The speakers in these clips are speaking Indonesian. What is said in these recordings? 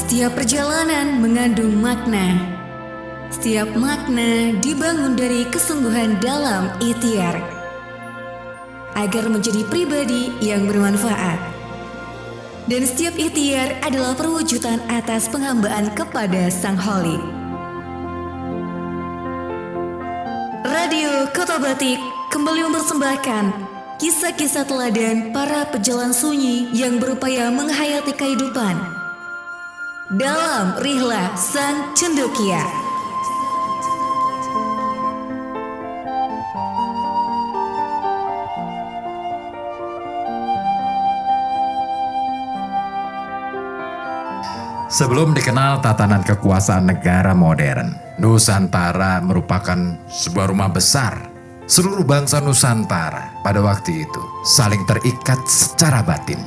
Setiap perjalanan mengandung makna. Setiap makna dibangun dari kesungguhan dalam ikhtiar agar menjadi pribadi yang bermanfaat. Dan setiap ikhtiar adalah perwujudan atas penghambaan kepada Sang Holik. Radio Kota Batik kembali mempersembahkan kisah-kisah teladan para pejalan sunyi yang berupaya menghayati kehidupan dalam Rihlah Sang Cendekia. Sebelum dikenal tatanan kekuasaan negara modern, Nusantara merupakan sebuah rumah besar. Seluruh bangsa Nusantara pada waktu itu saling terikat secara batin.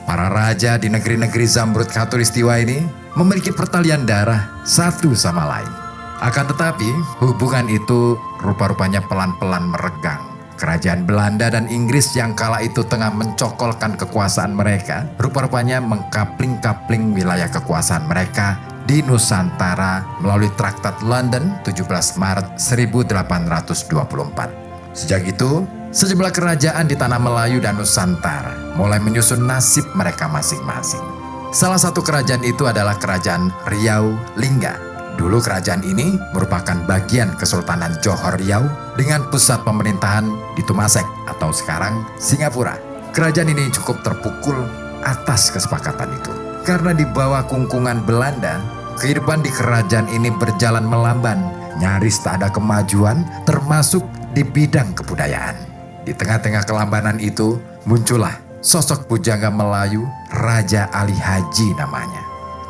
Para raja di negeri-negeri Zamrud Khatulistiwa ini memiliki pertalian darah satu sama lain. Akan tetapi, hubungan itu rupa-rupanya pelan-pelan meregang. Kerajaan Belanda dan Inggris yang kala itu tengah mencokolkan kekuasaan mereka, rupa-rupanya mengkapling-kapling wilayah kekuasaan mereka di Nusantara melalui Traktat London 17 Maret 1824. Sejak itu, sejumlah kerajaan di tanah Melayu dan Nusantara mulai menyusun nasib mereka masing-masing. Salah satu kerajaan itu adalah Kerajaan Riau Lingga. Dulu kerajaan ini merupakan bagian Kesultanan Johor Riau dengan pusat pemerintahan di Tumasek atau sekarang Singapura. Kerajaan ini cukup terpukul atas kesepakatan itu. Karena di bawah kungkungan Belanda, kehidupan di kerajaan ini berjalan melamban, nyaris tak ada kemajuan termasuk di bidang kebudayaan. Di tengah-tengah kelambanan itu muncullah sosok pujangga Melayu Raja Ali Haji namanya.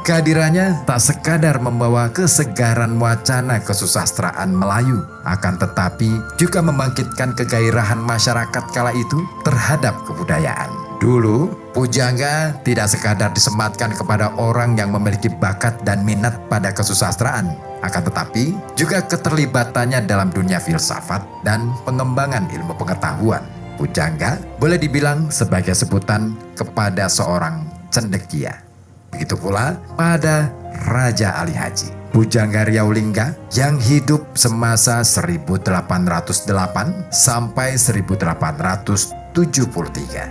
Kehadirannya tak sekadar membawa kesegaran wacana kesusastraan Melayu, akan tetapi juga membangkitkan kegairahan masyarakat kala itu terhadap kebudayaan. Dulu, pujangga tidak sekadar disematkan kepada orang yang memiliki bakat dan minat pada kesusastraan, akan tetapi juga keterlibatannya dalam dunia filsafat dan pengembangan ilmu pengetahuan. Pujangga boleh dibilang sebagai sebutan kepada seorang cendekia. Begitu pula pada Raja Ali Haji, pujangga Riau Lingga yang hidup semasa 1808 sampai 1873.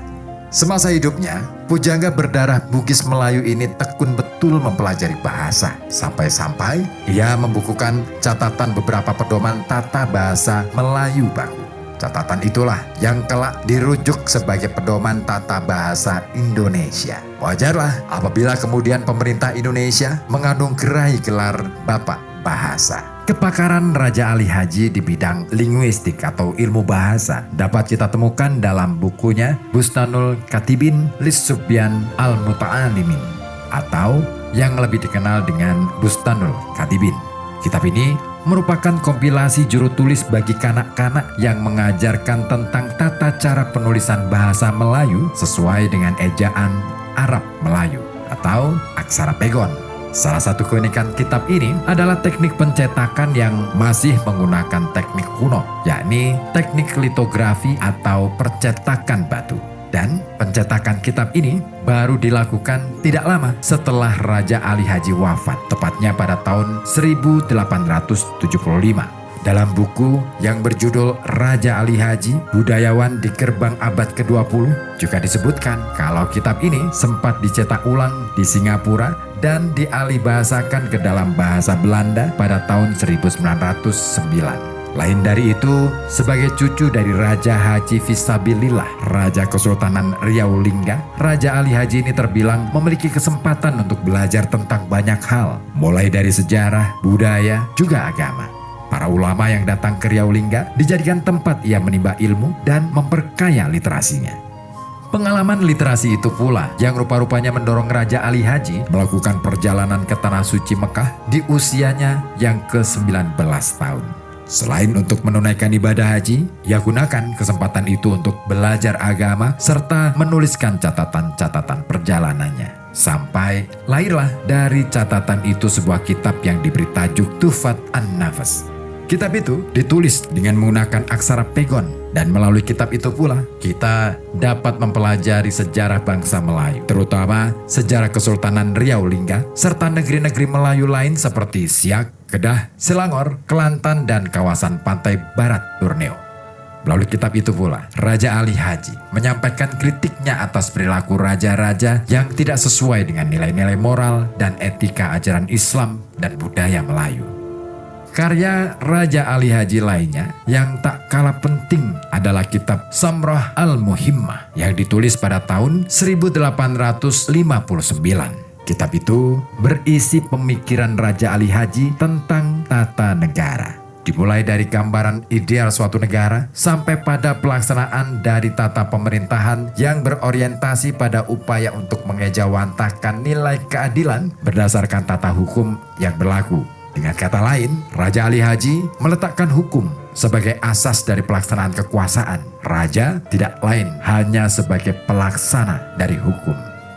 Semasa hidupnya, pujangga berdarah Bugis Melayu ini tekun betul mempelajari bahasa. Sampai-sampai ia membukukan catatan beberapa pedoman tata bahasa Melayu baku. Catatan itulah yang kelak dirujuk sebagai pedoman tata bahasa Indonesia. Wajarlah apabila kemudian pemerintah Indonesia menganugerahi gelar Bapak Bahasa. Kepakaran Raja Ali Haji di bidang linguistik atau ilmu bahasa dapat kita temukan dalam bukunya Bustanul Katibin Lis-Subyan Al-Muta'alimin atau yang lebih dikenal dengan Bustanul Katibin. Kitab ini merupakan kompilasi juru tulis bagi kanak-kanak yang mengajarkan tentang tata cara penulisan bahasa Melayu sesuai dengan ejaan Arab Melayu atau aksara pegon. Salah satu keunikan kitab ini adalah teknik pencetakan yang masih menggunakan teknik kuno, yakni teknik litografi atau percetakan batu. Dan pencetakan kitab ini baru dilakukan tidak lama setelah Raja Ali Haji wafat, tepatnya pada tahun 1875. Dalam buku yang berjudul Raja Ali Haji, Budayawan di Gerbang Abad ke-20, juga disebutkan kalau kitab ini sempat dicetak ulang di Singapura dan dialihbahasakan ke dalam bahasa Belanda pada tahun 1909. Lain dari itu, sebagai cucu dari Raja Haji Fisabilillah, Raja Kesultanan Riau Lingga, Raja Ali Haji ini terbilang memiliki kesempatan untuk belajar tentang banyak hal, mulai dari sejarah, budaya, juga agama. Para ulama yang datang ke Riau Lingga dijadikan tempat ia menimba ilmu dan memperkaya literasinya. Pengalaman literasi itu pula yang rupa-rupanya mendorong Raja Ali Haji melakukan perjalanan ke Tanah Suci Mekah di usianya yang ke-19 tahun. Selain untuk menunaikan ibadah haji, ia gunakan kesempatan itu untuk belajar agama serta menuliskan catatan-catatan perjalanannya. Sampai lahirlah dari catatan itu sebuah kitab yang diberi tajuk Tuhfat An-Nafas. Kitab itu ditulis dengan menggunakan aksara pegon Dan melalui kitab itu pula, kita dapat mempelajari sejarah bangsa Melayu, terutama sejarah Kesultanan Riau Lingga, serta negeri-negeri Melayu lain seperti Siak, Kedah, Selangor, Kelantan, dan kawasan pantai barat Borneo. Melalui kitab itu pula, Raja Ali Haji menyampaikan kritiknya atas perilaku raja-raja yang tidak sesuai dengan nilai-nilai moral dan etika ajaran Islam dan budaya Melayu. Karya Raja Ali Haji lainnya yang tak kalah penting adalah kitab Samrah Al-Muhimmah yang ditulis pada tahun 1859. Kitab itu berisi pemikiran Raja Ali Haji tentang tata negara. Dimulai dari gambaran ideal suatu negara sampai pada pelaksanaan dari tata pemerintahan yang berorientasi pada upaya untuk mengejawantahkan nilai keadilan berdasarkan tata hukum yang berlaku. Dengan kata lain, Raja Ali Haji meletakkan hukum sebagai asas dari pelaksanaan kekuasaan. Raja tidak lain hanya sebagai pelaksana dari hukum.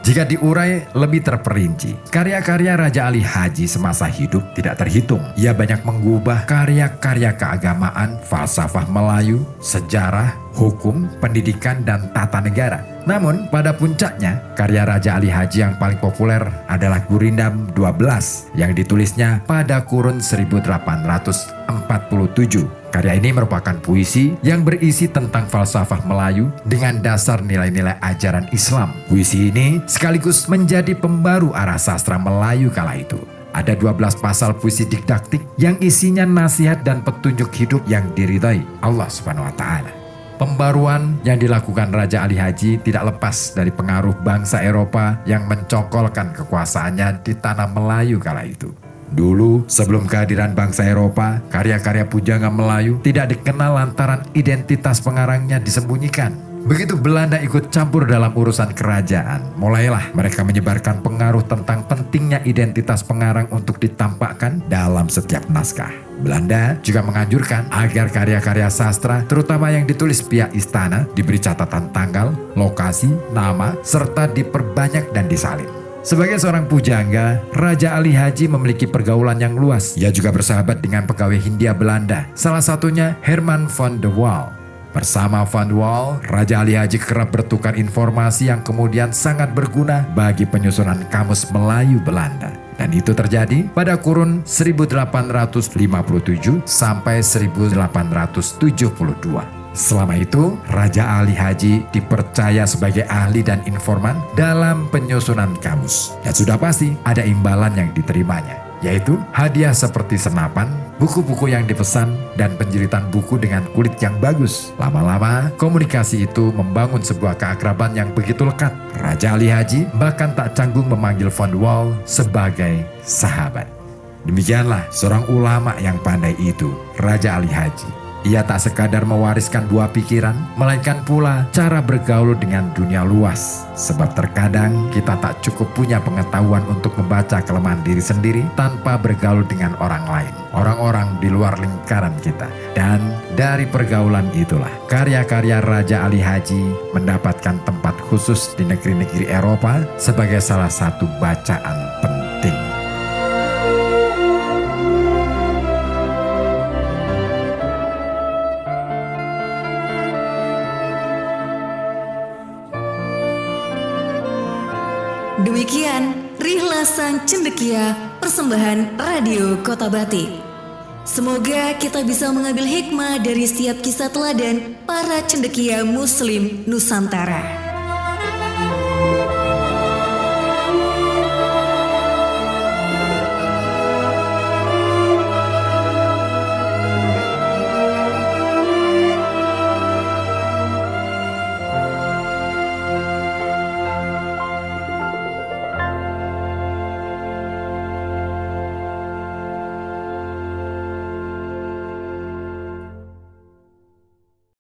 Jika diurai lebih terperinci, karya-karya Raja Ali Haji semasa hidup tidak terhitung. Ia banyak mengubah karya-karya keagamaan, falsafah Melayu, sejarah, hukum, pendidikan, dan tata negara. Namun pada puncaknya, karya Raja Ali Haji yang paling populer adalah Gurindam 12 yang ditulisnya pada kurun 1847. Karya ini merupakan puisi yang berisi tentang falsafah Melayu dengan dasar nilai-nilai ajaran Islam. Puisi ini sekaligus menjadi pembaru arah sastra Melayu kala itu. Ada 12 pasal puisi didaktik yang isinya nasihat dan petunjuk hidup yang diridhai Allah Subhanahu wa Ta'ala. Pembaruan yang dilakukan Raja Ali Haji tidak lepas dari pengaruh bangsa Eropa yang mencongkolkan kekuasaannya di tanah Melayu kala itu. Dulu, sebelum kehadiran bangsa Eropa, karya-karya pujangga Melayu tidak dikenal lantaran identitas pengarangnya disembunyikan. Begitu Belanda ikut campur dalam urusan kerajaan, mulailah mereka menyebarkan pengaruh tentang pentingnya identitas pengarang untuk ditampakkan dalam setiap naskah. Belanda juga menganjurkan agar karya-karya sastra, terutama yang ditulis pihak istana, diberi catatan tanggal, lokasi, nama, serta diperbanyak dan disalin. Sebagai seorang pujangga, Raja Ali Haji memiliki pergaulan yang luas. Ia juga bersahabat dengan pegawai Hindia Belanda, salah satunya Herman van de Waal. Bersama Van de Waal, Raja Ali Haji kerap bertukar informasi yang kemudian sangat berguna bagi penyusunan kamus Melayu Belanda. Dan itu terjadi pada kurun 1857 sampai 1872. Selama itu, Raja Ali Haji dipercaya sebagai ahli dan informan dalam penyusunan kamus. Dan sudah pasti ada imbalan yang diterimanya, yaitu hadiah seperti senapan, buku-buku yang dipesan, dan penjilitan buku dengan kulit yang bagus. Lama-lama, komunikasi itu membangun sebuah keakraban yang begitu lekat. Raja Ali Haji bahkan tak canggung memanggil Van de Waal sebagai sahabat. Demikianlah seorang ulama yang pandai itu, Raja Ali Haji. Ia tak sekadar mewariskan buah pikiran, melainkan pula cara bergaul dengan dunia luas. Sebab terkadang kita tak cukup punya pengetahuan untuk membaca kelemahan diri sendiri tanpa bergaul dengan orang lain, orang-orang di luar lingkaran kita. Dan dari pergaulan itulah karya-karya Raja Ali Haji mendapatkan tempat khusus di negeri-negeri Eropa sebagai salah satu bacaan penting. Demikian Rihla Sang Cendekia, persembahan Radio Kota Batik. Semoga kita bisa mengambil hikmah dari setiap kisah teladan para cendekia Muslim Nusantara.